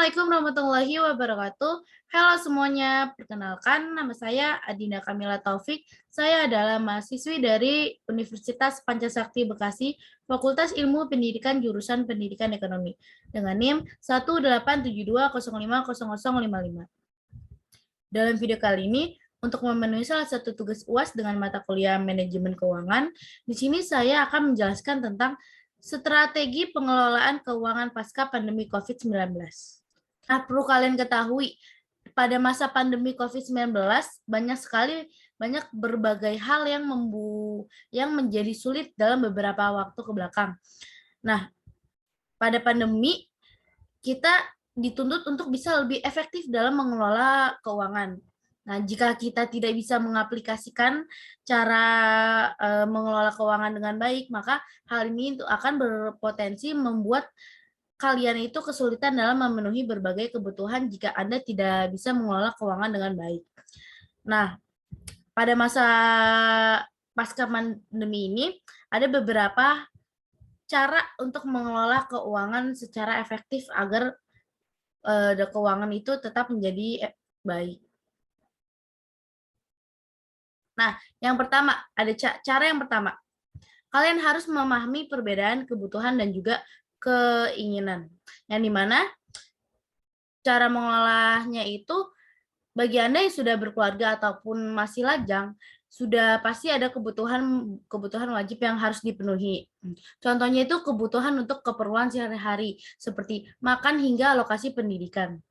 Assalamualaikum warahmatullahi wabarakatuh. Halo semuanya, perkenalkan nama saya Adinda Kamila Taufik. Saya adalah mahasiswi dari Universitas Pancasakti Bekasi, Fakultas Ilmu Pendidikan jurusan Pendidikan Ekonomi dengan NIM 18720500055. Dalam video kali ini, untuk memenuhi salah satu tugas UAS dengan mata kuliah Manajemen Keuangan, di sini saya akan menjelaskan tentang strategi pengelolaan keuangan pasca pandemi COVID-19. Nah, perlu kalian ketahui, pada masa pandemi COVID-19 banyak berbagai hal yang menjadi sulit dalam beberapa waktu ke belakang. Nah, pada pandemi kita dituntut untuk bisa lebih efektif dalam mengelola keuangan. Nah, jika kita tidak bisa mengaplikasikan cara mengelola keuangan dengan baik, maka hal ini itu akan berpotensi membuat kalian itu kesulitan dalam memenuhi berbagai kebutuhan jika Anda tidak bisa mengelola keuangan dengan baik. Nah, pada masa pasca pandemi ini ada beberapa cara untuk mengelola keuangan secara efektif agar keuangan itu tetap menjadi baik. Nah, yang pertama, ada cara yang pertama. Kalian harus memahami perbedaan kebutuhan dan juga keinginan. Yang dimana cara mengolahnya itu bagi Anda yang sudah berkeluarga ataupun masih lajang, sudah pasti ada kebutuhan wajib yang harus dipenuhi. Contohnya itu kebutuhan untuk keperluan sehari-hari, seperti makan hingga alokasi pendidikan.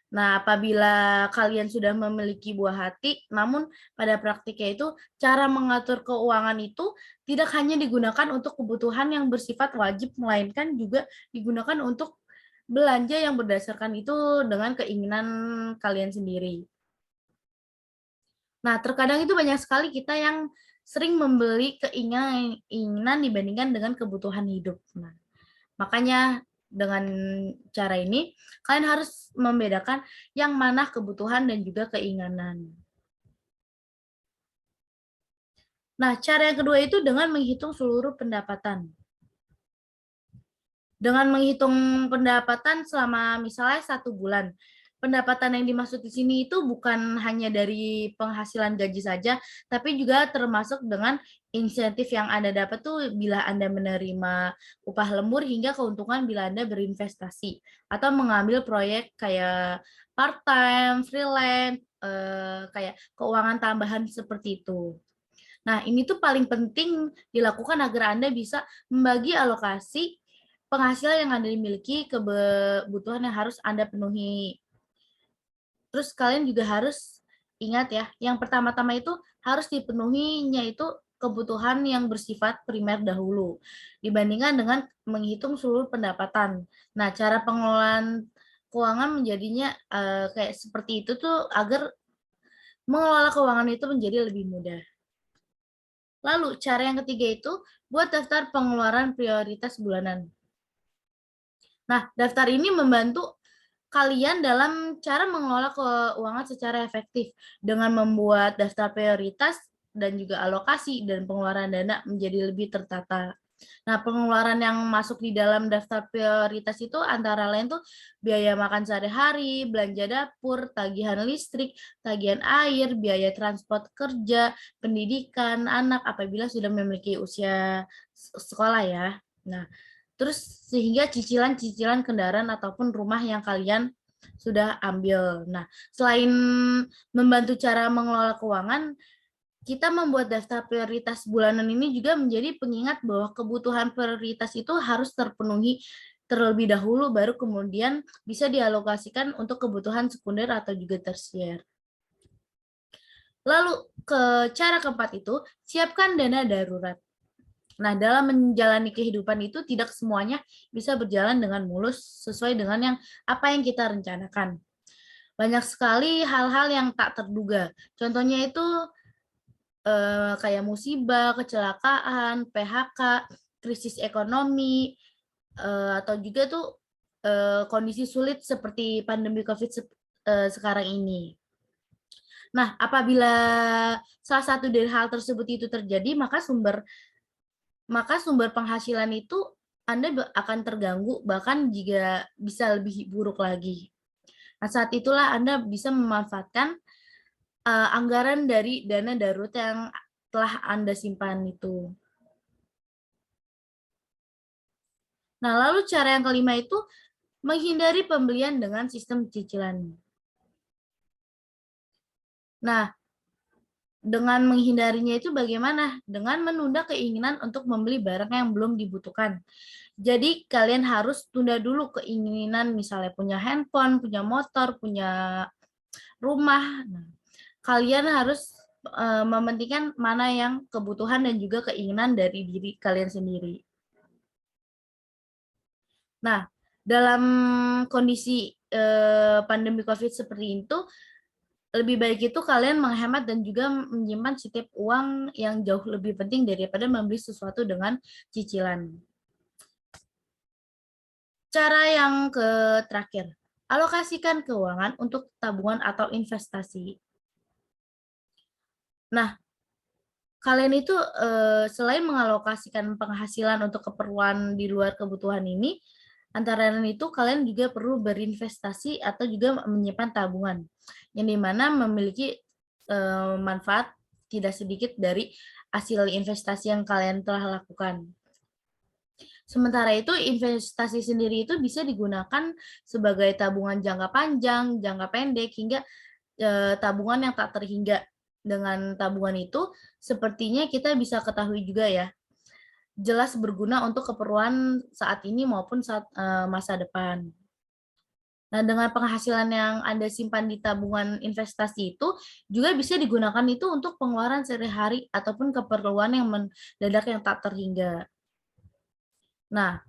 Nah, apabila kalian sudah memiliki buah hati, namun pada praktiknya itu cara mengatur keuangan itu tidak hanya digunakan untuk kebutuhan yang bersifat wajib, melainkan juga digunakan untuk belanja yang berdasarkan itu dengan keinginan kalian sendiri. Nah, terkadang itu banyak sekali kita yang sering membeli keinginan dibandingkan dengan kebutuhan hidup. Nah, makanya dengan cara ini, kalian harus membedakan yang mana kebutuhan dan juga keinginan. Nah, cara yang kedua itu dengan menghitung seluruh pendapatan. Dengan menghitung pendapatan selama misalnya 1 bulan. Pendapatan yang dimaksud di sini itu bukan hanya dari penghasilan gaji saja, tapi juga termasuk dengan insentif yang Anda dapat tuh bila Anda menerima upah lembur hingga keuntungan bila Anda berinvestasi atau mengambil proyek kayak part-time, freelance, kayak keuangan tambahan seperti itu. Nah, ini tuh paling penting dilakukan agar Anda bisa membagi alokasi penghasilan yang Anda miliki ke kebutuhan yang harus Anda penuhi. Terus kalian juga harus ingat ya, yang pertama-tama itu harus dipenuhinya itu kebutuhan yang bersifat primer dahulu, dibandingkan dengan menghitung seluruh pendapatan. Nah, cara pengelolaan keuangan menjadinya kayak seperti itu tuh agar mengelola keuangan itu menjadi lebih mudah. Lalu, cara yang ketiga itu buat daftar pengeluaran prioritas bulanan. Nah, daftar ini membantu kalian dalam cara mengelola keuangan secara efektif dengan membuat daftar prioritas dan juga alokasi dan pengeluaran dana menjadi lebih tertata. Nah, pengeluaran yang masuk di dalam daftar prioritas itu antara lain tuh biaya makan sehari-hari, belanja dapur, tagihan listrik, tagihan air, biaya transport kerja, pendidikan anak apabila sudah memiliki usia sekolah ya. Nah, terus sehingga cicilan-cicilan kendaraan ataupun rumah yang kalian sudah ambil. Nah, selain membantu cara mengelola keuangan, kita membuat daftar prioritas bulanan ini juga menjadi pengingat bahwa kebutuhan prioritas itu harus terpenuhi terlebih dahulu, baru kemudian bisa dialokasikan untuk kebutuhan sekunder atau juga tersier. Lalu, cara keempat itu, siapkan dana darurat. Nah, dalam menjalani kehidupan itu tidak semuanya bisa berjalan dengan mulus sesuai dengan apa yang kita rencanakan. Banyak sekali hal-hal yang tak terduga. Contohnya itu kayak musibah, kecelakaan, PHK, krisis ekonomi, atau juga tuh kondisi sulit seperti pandemi COVID sekarang ini. Nah, apabila salah satu dari hal tersebut itu terjadi, maka sumber penghasilan itu Anda akan terganggu, bahkan jika bisa lebih buruk lagi. Nah, saat itulah Anda bisa memanfaatkan anggaran dari dana darurat yang telah Anda simpan itu. Nah, lalu cara yang kelima itu menghindari pembelian dengan sistem cicilan. Nah, dengan menghindarinya itu bagaimana? Dengan menunda keinginan untuk membeli barang yang belum dibutuhkan. Jadi kalian harus tunda dulu keinginan misalnya punya handphone, punya motor, punya rumah. Nah, kalian harus mementingkan mana yang kebutuhan dan juga keinginan dari diri kalian sendiri. Nah, dalam kondisi pandemi COVID seperti itu, lebih baik itu kalian menghemat dan juga menyimpan setiap uang yang jauh lebih penting daripada membeli sesuatu dengan cicilan. Cara yang terakhir, alokasikan keuangan untuk tabungan atau investasi. Nah, kalian itu selain mengalokasikan penghasilan untuk keperluan di luar kebutuhan ini, antara lain itu kalian juga perlu berinvestasi atau juga menyimpan tabungan, yang dimana memiliki manfaat tidak sedikit dari hasil investasi yang kalian telah lakukan. Sementara itu, investasi sendiri itu bisa digunakan sebagai tabungan jangka panjang, jangka pendek, hingga tabungan yang tak terhingga. Dengan tabungan itu, sepertinya kita bisa ketahui juga ya, jelas berguna untuk keperluan saat ini maupun saat masa depan. Nah, dengan penghasilan yang Anda simpan di tabungan investasi itu, juga bisa digunakan itu untuk pengeluaran sehari-hari ataupun keperluan yang mendadak yang tak terhingga. Nah,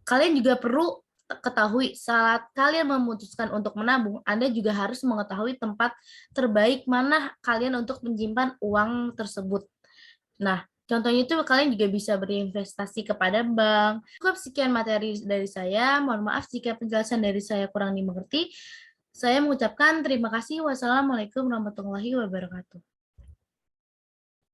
kalian juga perlu ketahui saat kalian memutuskan untuk menabung, Anda juga harus mengetahui tempat terbaik mana kalian untuk menyimpan uang tersebut. Nah, contohnya itu kalian juga bisa berinvestasi kepada bank. Cukup sekian materi dari saya. Mohon maaf jika penjelasan dari saya kurang dimengerti. Saya mengucapkan terima kasih. Wassalamualaikum warahmatullahi wabarakatuh.